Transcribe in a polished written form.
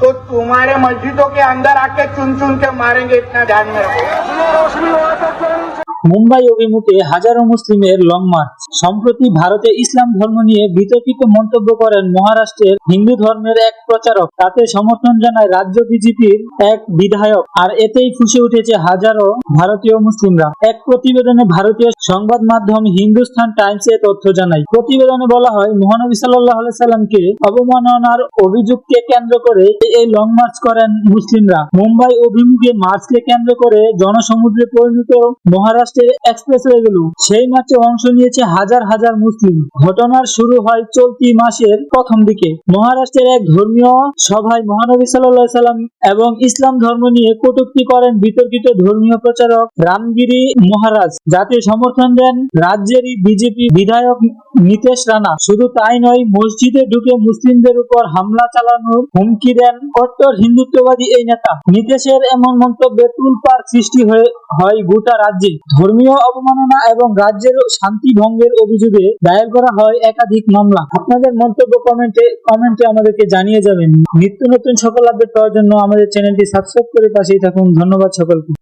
तो तुम्हारे मस्जिदों के अंदर आके चुन चुन के मारेंगे, इतना ध्यान में रखो। মুম্বাই অভিমুখে হাজারো মুসলিমের লং মার্চ। সম্প্রতি ভারতে ইসলাম ধর্ম নিয়ে বিতর্কিত মন্তব্য করেন মহারাষ্ট্রের হিন্দু ধর্মের এক প্রচারক। তাতে সমর্থন জানায় রাজ্য বিজেপির এক বিধায়ক। আর এতেই ফুঁসে উঠেছে হাজারো ভারতীয় মুসলিমরা। এক প্রতিবেদনে ভারতীয় সংবাদ মাধ্যম হিন্দুস্তান টাইমস এ তথ্য জানায়। প্রতিবেদনে বলা হয়, মহানবী সাল্লাল্লাহু আলাইহি সাল্লামকে অবমাননার অভিযোগকে কেন্দ্র করে এই লং মার্চ করেন মুসলিমরা। মুম্বাই অভিমুখে মার্চকে কেন্দ্র করে জনসমুদ্রে পরিণত মহারাষ্ট্র এক্সপ্রেসওয়েগুলো, সেই মার্চে অংশ নিয়েছে হাজার হাজার মুসলিম। ঘটনার শুরু হয় চলতি মাসের প্রথম দিকে। মহারাষ্ট্রের এক ধর্মীয় সভায় মহানবী সাল্লাল্লাহু আলাইহি সাল্লাম এবং ইসলাম ধর্ম নিয়ে কটূক্তি করেন বিতর্কিত ধর্মীয় প্রচারক রামগিরি মহারাজ, যাতে সমর্থন দেন রাজ্যেরই বিজেপি বিধায়ক নীতেশ রানা। শুধু তাই নয়, মসজিদে ঢুকে মুসলিমদের উপর হামলা চালানোর হুমকি দেন কট্টর হিন্দুত্ববাদী এই নেতা। নীতেশের এমন মন্তব্যে তোলপাড় সৃষ্টি হয় গোটা রাজ্যে। ধর্মীয় অবমাননা এবং রাজ্যের শান্তি ভঙ্গের অভিযোগে দায়ের করা হয় একাধিক মামলা। আপনাদের মন্তব্য কমেন্টে আমাদেরকে জানিয়ে যাবেন। নিত্য নতুন সকল আপডেট পাওয়ার জন্য আমাদের চ্যানেলটি সাবস্ক্রাইব করে পাশেই থাকুন। ধন্যবাদ সকলকে।